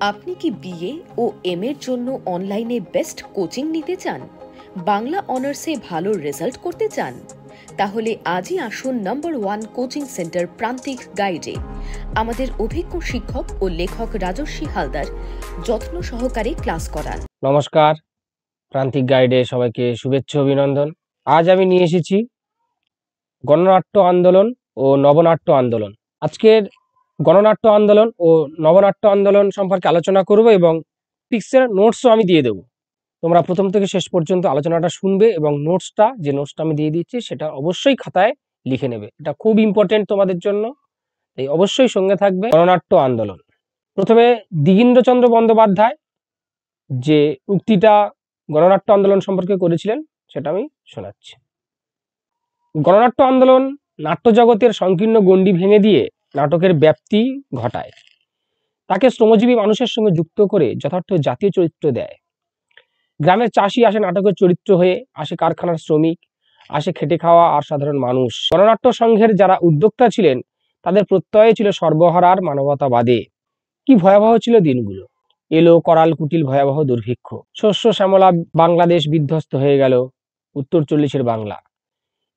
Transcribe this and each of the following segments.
আপনি কি বিএ ও এম এর জন্য অনলাইনে বেস্ট কোচিং নিতে চান? বাংলা অনার্সে ভালো রেজাল্ট করতে চান? তাহলে আজই আসুন নাম্বার 1 কোচিং সেন্টার প্রান্তিক গাইডে। আমাদের অভিজ্ঞ শিক্ষক ও লেখক রাজস্বী হালদার যত্ন সহকারে ক্লাস করান। নমস্কার, প্রান্তিক গাইডে সবাইকে শুভেচ্ছা অভিনন্দন। আজ আমি নিয়ে এসেছি গণনাট্য আন্দোলন ও নবনাট্য আন্দোলন। আজকের গণনাট্য আন্দোলন ও নবনাট্য আন্দোলন সম্পর্কে আলোচনা করব এবং পিক্সের নোটসও আমি দিয়ে দেবো। তোমরা প্রথম থেকে শেষ পর্যন্ত আলোচনাটা শুনবে এবং নোটসটা আমি দিয়ে দিচ্ছি সেটা অবশ্যই খাতায় লিখে নেবে। এটা খুব ইম্পর্টেন্ট তোমাদের জন্য, তাই অবশ্যই সঙ্গে থাকবে। গণনাট্য আন্দোলন, প্রথমে দ্বিগেন্দ্রচন্দ্র বন্দ্যোপাধ্যায় যে উক্তিটা গণনাট্য আন্দোলন সম্পর্কে করেছিলেন সেটা আমি শোনাচ্ছি। গণনাট্য আন্দোলন নাট্যজগতের সংকীর্ণ গণ্ডি ভেঙে দিয়ে নাটকের ব্যাপ্তি ঘটায়, তাকে শ্রমজীবী মানুষের সঙ্গে যুক্ত করে যথার্থ জাতীয় চরিত্র দেয়। গ্রামের চাষি আসে নাটকের চরিত্র হয়ে, আসে কারখানার শ্রমিক, আসে খেটে খাওয়া আর সাধারণ মানুষ। গণনাট্য সংঘের যারা উদ্যোক্তা ছিলেন তাদের প্রত্যয়ে ছিল সর্বহারার মানবতাবাদে। কি ভয়াবহ ছিল দিনগুলো! এলো করাল কুটিল ভয়াবহ দুর্ভিক্ষ, শস্য শ্যামলা বাংলাদেশ বিধ্বস্ত হয়ে গেল, উত্তর 40-এর বাংলা।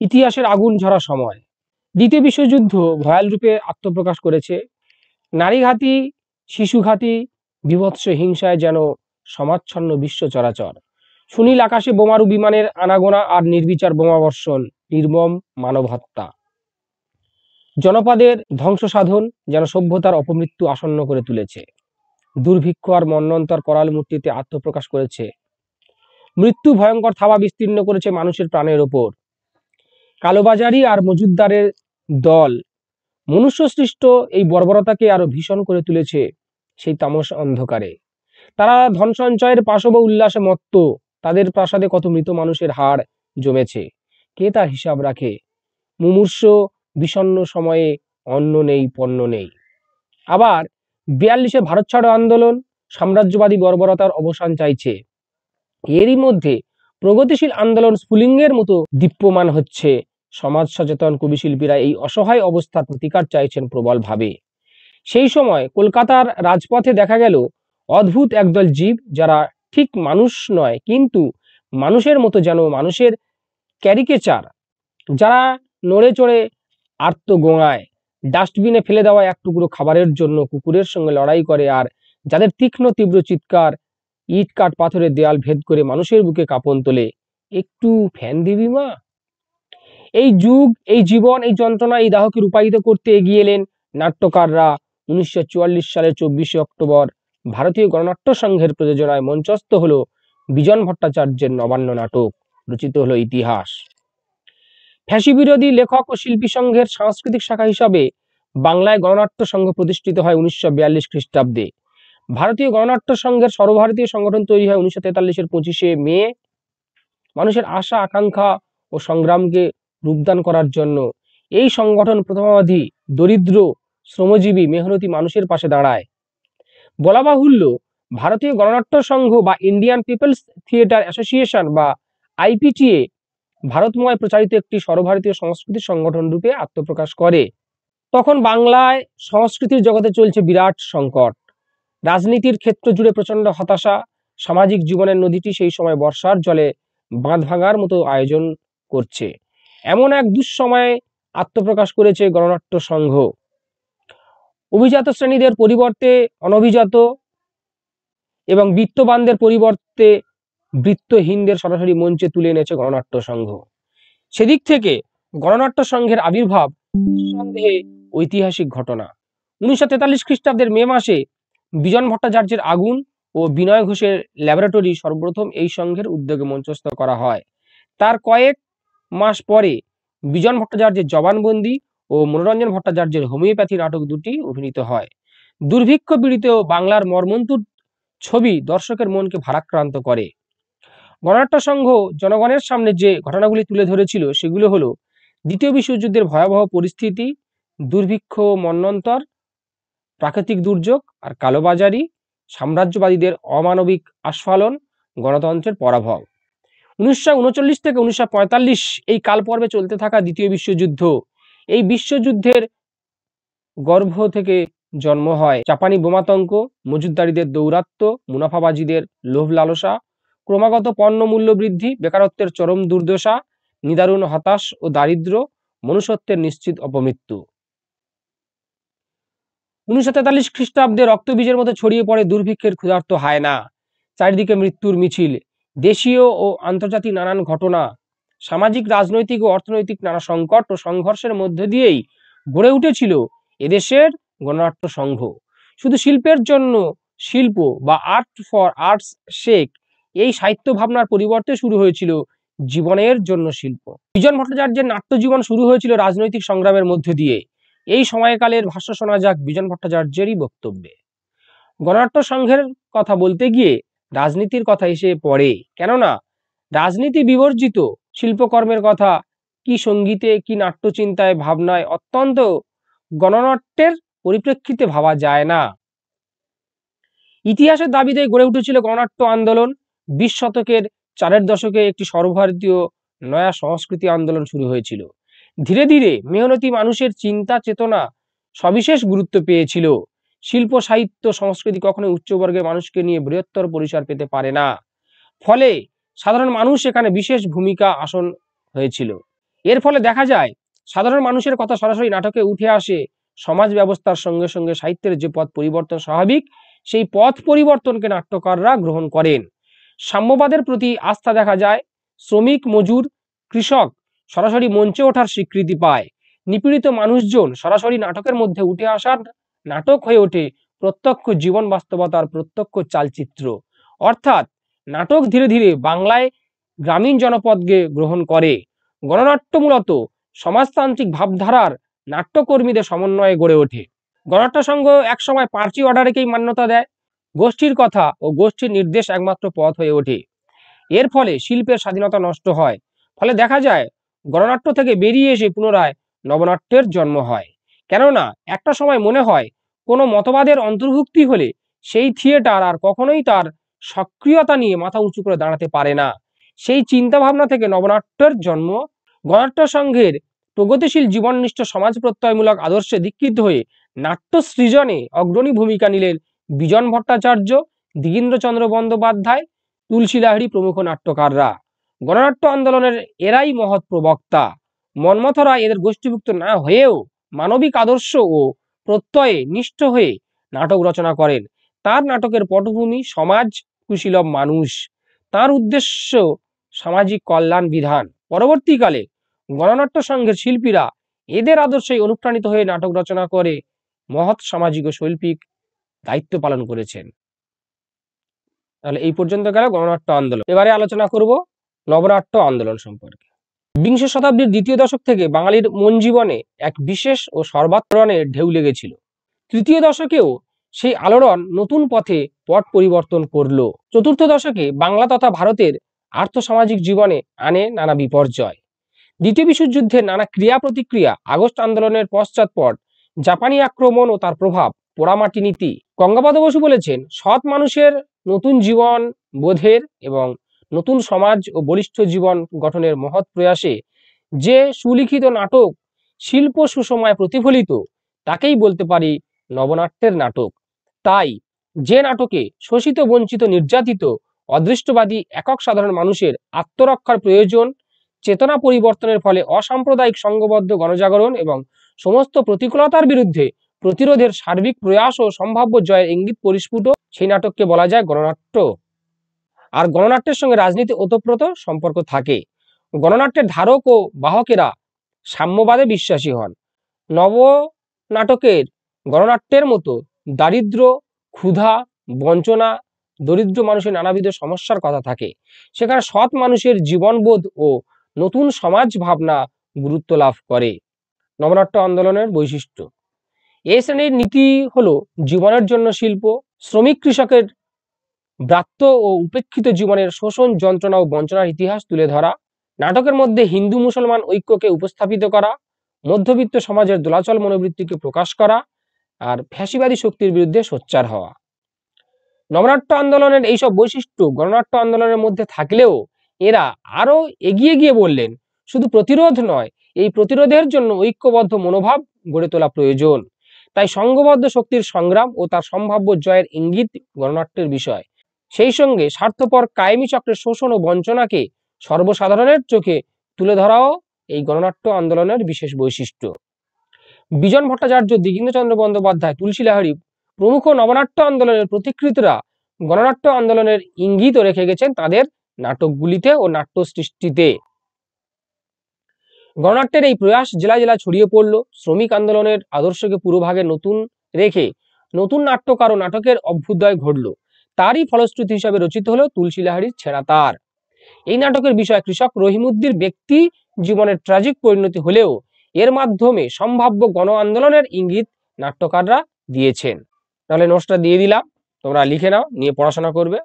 ইতিহাসের আগুন ঝরা সময়। দ্বিতীয় বিশ্বযুদ্ধ ভয়াল রূপে আত্মপ্রকাশ করেছে। নারীঘাতী, শিশুঘাতী বীভৎস হিংসায় যেন সমাচ্ছন্ন বিশ্ব চরাচর। সুনীল আকাশে বোমারু বিমানের আনাগোনা আর নির্বিচার বোমাবর্ষণ, নির্মম মানব হত্যা। জনপদের ধ্বংস সাধন যেন সভ্যতার অপমৃত্যু আসন্ন করে তুলেছে। দুর্ভিক্ষ আর মন্বন্তর করাল মূর্তিতে আত্মপ্রকাশ করেছে। মৃত্যু ভয়ঙ্কর থাবা বিস্তীর্ণ করেছে মানুষের প্রাণের ওপর। কালোবাজারি আর মজুদ্দারের দল মনুষ্য সৃষ্ট এই বর্বরতাকে আরো ভীষণ করে তুলেছে সেই তামস অন্ধকারে। তারা ধন সঞ্চয়ের পাশব উল্লাসে মত্ত, তাদের প্রাসাদে কত মৃত মানুষের হাড় জমেছে, কে তার হিসাব রাখে? মুমূর্ষ বিষণ্ণ সময়ে অন্ন নেই, পণ্য নেই। আবার 42-এ ভারত ছাড়ো আন্দোলন সাম্রাজ্যবাদী বর্বরতার অবসান চাইছে। এরই মধ্যে প্রগতিশীল আন্দোলন স্ফুলিঙ্গের মতো দীপ্যমান হচ্ছে। সমাজ সচেতন কবিশিল্পীরা এই অসহায় অবস্থার প্রতিকার চাইছেন প্রবলভাবে। সেই সময় কলকাতার রাজপথে দেখা গেল অদ্ভুত একদল জীব, যারা ঠিক মানুষ নয় কিন্তু মানুষের মতো, যেন মানুষের ক্যারিকেচার, যারা নড়ে চড়ে আর্ত গোঙায়, ডাস্টবিনে ফেলে দেওয়া এক টুকরো খাবারের জন্য কুকুরের সঙ্গে লড়াই করে, আর যাদের তীক্ষ্ণ তীব্র চিৎকার ইট কাঠ পাথরের দেয়াল ভেদ করে মানুষের বুকে কাঁপন তোলে। একটু ফ্যান দিবি মা? এই যুগ, এই জীবন, এই যন্ত্রণা, এই দাহকে রূপায়িত করতে এগিয়ে এলেন নাট্যকাররা। 1944 সালের 24শে অক্টোবর ভারতীয় গণনাট্য সংঘের প্রযোজনায় মঞ্চস্থ হলো বিজন ভট্টাচার্যের নবান্ন নাটক, রচিত হলো ইতিহাস। ফ্যাসিবিরোধী লেখক ও শিল্পী সংঘের সাংস্কৃতিক শাখা হিসাবে বাংলায় গণনাট্য সংঘ প্রতিষ্ঠিত হয় 1942 খ্রিস্টাব্দে। ভারতীয় গণনাট্য সংঘের সর্বভারতীয় সংগঠন তৈরি হয় 1943-এর 25শে মে। মানুষের আশা আকাঙ্ক্ষা ও সংগ্রামকে রূপদান করার জন্য এই সংগঠন প্রথমাবধি দরিদ্র, শ্রমজীবী, মেহনতি মানুষের পাশে দাঁড়ায়। বলা বাহুল্য, ভারতীয় গণনাট্য সংঘ বা ইন্ডিয়ান পিপলস থিয়েটার অ্যাসোসিয়েশন বা আইপিটিএ ভারতময় প্রচারিত একটি সর্বভারতীয় সংস্কৃতি সংগঠন রূপে আত্মপ্রকাশ করে। তখন বাংলায় সংস্কৃতির জগতে চলছে বিরাট সংকট। রাজনীতির ক্ষেত্র জুড়ে প্রচন্ড হতাশা। সামাজিক জীবনের নদীটি সেই সময় বর্ষার জলে বাঁধ ভাঙার মতো আয়োজন করছে। এমন এক দুঃসময়ে আত্মপ্রকাশ করেছে গণনাট্য সংঘ। অভিজাত শ্রেণীদের পরিবর্তে অনভিজাত এবং বিত্তবানদের পরিবর্তে বৃত্তহীনদের সরাসরি মঞ্চে তুলে এনেছে গণনাট্য সংঘ। সেদিক থেকে গণনাট্য সংঘের আবির্ভাব নিঃসন্দেহে ঐতিহাসিক ঘটনা। 1943 খ্রিস্টাব্দের মে মাসে বিজন ভট্টাচার্যের আগুন ও বিনয় ঘোষের ল্যাবরেটরি সর্বপ্রথম এই সংঘের উদ্যোগে মঞ্চস্থ করা হয়। তার কয়েক মাস পরে বিজন ভট্টাচার্যের জবানবন্দি ও মনোরঞ্জন ভট্টাচার্যের হোমিওপ্যাথি নাটক দুটি অভিনীত হয়। দুর্ভিক্ষ পীড়িত বাংলার মর্মন্তুদ ছবি দর্শকের মনকে ভারাক্রান্ত করে। গণনাট্য সংঘ জনগণের সামনে যে ঘটনাগুলি তুলে ধরেছিল সেগুলো হলো দ্বিতীয় বিশ্বযুদ্ধের ভয়াবহ পরিস্থিতি, দুর্ভিক্ষ, মন্বন্তর, প্রাকৃতিক দুর্যোগ আর কালোবাজারি, সাম্রাজ্যবাদীদের অমানবিক আস্ফালন, গণতন্ত্রের পরাভব। 1939 থেকে 1945 এই কালপর্বে চলতে থাকা দ্বিতীয় বিশ্বযুদ্ধ, এই বিশ্বযুদ্ধের গর্ভ থেকে জন্ম হয় চাপানি বোমাতঙ্ক, মজুতদারিদের দৌরাত্ম্য, মুনাফাবাজিদের লোভ লালসা, ক্রমাগত পণ্য মূল্য বৃদ্ধি, বেকারত্বের চরম দুর্দশা, নিদারুণ হতাশ ও দারিদ্র্য, মনুষ্যত্বের নিশ্চিত অপমৃত্যু। 1943 খ্রিস্টাব্দে রক্তবীজের মতো ছড়িয়ে পড়ে দুর্ভিক্ষের ক্ষুধার্ত হায়না, চারিদিকে মৃত্যুর মিছিল, দেশীয় ও আন্তর্জাতিক নানান ঘটনা, সামাজিক রাজনৈতিক ও অর্থনৈতিক নানা সংকট ও সংঘর্ষের মধ্য দিয়েই গড়ে উঠেছিল এদেশের গণনাট্য সংঘ। শুধু শিল্পের জন্য শিল্প বা আর্ট ফর আর্টস সেক এই সাহিত্য ভাবনার পরিবর্তে শুরু হয়েছিল জীবনের জন্য শিল্প। বিজন ভট্টাচার্যের নাট্যজীবন শুরু হয়েছিল রাজনৈতিক সংগ্রামের মধ্য দিয়ে। এই সময়কালের ভাষ্য শোনা যাক বিজন ভট্টাচার্যেরই বক্তব্যে। গণনাট্য সংঘের কথা বলতে গিয়ে রাজনীতির কথা এসে পড়ে, কেননা রাজনীতি বিবর্জিত শিল্পকর্মের কথা কি সঙ্গীতে কি নাট্যচিন্তায় ভাবনায় অত্যন্ত গণনাট্যের পরিপ্রেক্ষিতে ভাবা যায় না। ইতিহাসের দাবিতে গড়ে উঠেছিল গণনাট্য আন্দোলন। 20 শতকের 4 দশকে একটি সর্বভারতীয় নয়া সংস্কৃতি আন্দোলন শুরু হয়েছিল। ধীরে ধীরে মেহনতি মানুষের চিন্তা চেতনা সবিশেষ গুরুত্ব পেয়েছিল। শিল্প সাহিত্য সংস্কৃতি কখনো উচ্চবর্গের মানুষকে নিয়ে বৃহত্তর পরিসর পেতে পারে না, ফলে সাধারণ মানুষ এখানে বিশেষ ভূমিকা আসন হয়েছিল। এর ফলে দেখা যায় সাধারণ মানুষের কথা সরাসরি নাটকে উঠে আসে। সমাজ ব্যবস্থার সঙ্গে সঙ্গে সাহিত্যের যে পথ পরিবর্তন স্বাভাবিক, সেই পথ পরিবর্তনকে নাট্যকাররা গ্রহণ করেন। সাম্যবাদের প্রতি আস্থা দেখা যায়। শ্রমিক মজুর কৃষক সরাসরি মঞ্চে ওঠার স্বীকৃতি পায়। নিপীড়িত মানুষজন সরাসরি নাটকের মধ্যে উঠে আসার নাটক হয়ে ওঠে প্রত্যক্ষ জীবন বাস্তবতার প্রত্যক্ষ চালচিত্র। অর্থাৎ নাটক ধীরে ধীরে বাংলায় গ্রামীণ জনপদকে গ্রহণ করে। গণনাট্য মূলত সমাজতান্ত্রিক ভাবধারার নাট্যকর্মীদের সমন্বয়ে গড়ে ওঠে। গণনাট্য সংঘ একসময় পার্চি অর্ডারকেই মান্যতা দেয়। গোষ্ঠীর কথা ও গোষ্ঠীর নির্দেশ একমাত্র পথ হয়ে ওঠে। এর ফলে শিল্পের স্বাধীনতা নষ্ট হয়। ফলে দেখা যায় গণনাট্য থেকে বেরিয়ে এসে পুনরায় নবনাট্যের জন্ম হয়। কেননা একটা সময় মনে হয় কোনো মতবাদের অন্তর্ভুক্তি হলে সেই থিয়েটার আর কখনোই তার সক্রিয়তা নিয়ে মাথা উঁচু করে দাঁড়াতে পারে না। সেই চিন্তা ভাবনা থেকে নবনাট্যের জন্ম। গণনাট্য সংঘের প্রগতিশীল জীবননিষ্ঠ সমাজ প্রত্যয়মূলক আদর্শে দীক্ষিত হয়ে নাট্য সৃজনে অগ্রণী ভূমিকা নিলেন বিজন ভট্টাচার্য, দ্বিগেন্দ্রচন্দ্র বন্দ্যোপাধ্যায়, তুলসী লাহিড়ী প্রমুখ নাট্যকাররা। গণনাট্য আন্দোলনের এরাই মহৎ প্রবক্তা। মন্মথরা এদের গোষ্ঠীভুক্ত না হয়েও মানবিক আদর্শ ও প্রত্যয়ে নিষ্ঠ হয়ে নাটক রচনা করেন। তার নাটকের পটভূমি সমাজ, কুশীলব মানুষ, তার উদ্দেশ্য সামাজিক কল্যাণ বিধান। পরবর্তীকালে গণনাট্য সংঘের শিল্পীরা এদের আদর্শে অনুপ্রাণিত হয়ে নাটক রচনা করে মহৎ সামাজিক ও শৈল্পিক দায়িত্ব পালন করেছেন। তাহলে এই পর্যন্ত গেল গণনাট্য আন্দোলন। এবারে আলোচনা করব নবনাট্য আন্দোলন সম্পর্কে। বিংশ শতাব্দীর দ্বিতীয় দশক থেকে বাঙালির মন জীবনে এক বিশেষ ও সর্বাত্মরণের ঢেউ লেগেছিল। তৃতীয় দশকেও সেই আলোড়ন নতুন পথে পট পরিবর্তন করল। চতুর্থ দশকে বাংলা তথা ভারতের আর্থসামাজিক জীবনে আনে নানা বিপর্যয়। দ্বিতীয় বিশ্বযুদ্ধের নানা ক্রিয়া প্রতিক্রিয়া, আগস্ট আন্দোলনের পশ্চাৎপট, জাপানি আক্রমণ ও তার প্রভাব, পোড়ামাটি নীতি। গঙ্গাপদ বসু বলেছেন, সৎ মানুষের নতুন জীবন বোধের এবং নতুন সমাজ ও বলিষ্ঠ জীবন গঠনের মহৎ প্রয়াসে যে সুলিখিত নাটক শিল্প সুসময় প্রতিফলিত, তাকেই বলতে পারি নবনাট্যের নাটক। তাই যে নাটকে শোষিত বঞ্চিত নির্যাতিত অদৃষ্টবাদী একক সাধারণ মানুষের আত্মরক্ষার প্রয়োজন, চেতনা পরিবর্তনের ফলে অসাম্প্রদায়িক সংঘবদ্ধ গণজাগরণ এবং সমস্ত প্রতিকূলতার বিরুদ্ধে প্রতিরোধের সার্বিক প্রয়াস ও সম্ভাব্য জয়ের ইঙ্গিত পরিস্ফুট, সেই নাটককে বলা যায় গণনাট্য। আর গণনাট্যের সঙ্গে রাজনীতি ওতপ্রোত সম্পর্ক থাকে। গণনাট্যের ধারক ও বাহকেরা সাম্যবাদে বিশ্বাসী হন। নব নাটকের গণনাট্যের মতো দারিদ্র, ক্ষুধা, বঞ্চনা, দরিদ্র মানুষের নানাবিধ সমস্যার কথা থাকে। সেখানে সৎ মানুষের জীবনবোধ ও নতুন সমাজ ভাবনা গুরুত্ব লাভ করে। নবনাট্য আন্দোলনের বৈশিষ্ট্য: এ শ্রেণীর নীতি হলো জীবনের জন্য শিল্প, শ্রমিক কৃষকের ব্রাত্য ও উপেক্ষিত জীবনের শোষণ, যন্ত্রণা ও বঞ্চনার ইতিহাস তুলে ধরা, নাটকের মধ্যে হিন্দু মুসলমান ঐক্যকে উপস্থাপিত করা, মধ্যবিত্ত সমাজের দোলাচল মনোবৃত্তিকে প্রকাশ করা, আর ফ্যাসিবাদী শক্তির বিরুদ্ধে সোচ্চার হওয়া। নবনাট্য আন্দোলনের এইসব বৈশিষ্ট্য গণনাট্য আন্দোলনের মধ্যে থাকলেও এরা আরো এগিয়ে গিয়ে বললেন, শুধু প্রতিরোধ নয়, এই প্রতিরোধের জন্য ঐক্যবদ্ধ মনোভাব গড়ে তোলা প্রয়োজন। তাই সংঘবদ্ধ শক্তির সংগ্রাম ও তার সম্ভাব্য জয়ের ইঙ্গিত গণনাট্যের বিষয়। সেই সঙ্গে স্বার্থপর কায়েমি চক্রের শোষণ ও বঞ্চনাকে সর্বসাধারণের চোখে তুলে ধরাও এই গণনাট্য আন্দোলনের বিশেষ বৈশিষ্ট্য। বিজন ভট্টাচার্য, দিগেন্দ্রচন্দ্র বন্দ্যোপাধ্যায়, তুলসী লাহিড়ী প্রমুখ নবনাট্য আন্দোলনের প্রতিকৃতরা গণনাট্য আন্দোলনের ইঙ্গিতও রেখে গেছেন তাদের নাটকগুলিতে ও নাট্য সৃষ্টিতে। গণনাট্যের এই প্রয়াস জেলায় জেলায় ছড়িয়ে পড়ল। শ্রমিক আন্দোলনের আদর্শকে পুরোভাগে নতুন রেখে নতুন নাট্যকার ও নাটকের অভ্যুদয় ঘটল। তারই ফলশ্রুতি হিসাবে রচিত হলো তুলসী লাহিড়ীর ছেঁড়া তার। এই নাটকের বিষয় কৃষক রহিমউদ্দিনের ব্যক্তি জীবনের ট্র্যাজিক পরিণতি হলেও এর মাধ্যমে সম্ভাব্য গণ আন্দোলনের ইঙ্গিত নাট্যকাররা দিয়েছেন। তাহলে নোটসটা দিয়ে দিলাম, তোমরা লিখে নাও, নিয়ে পড়াশোনা করবে।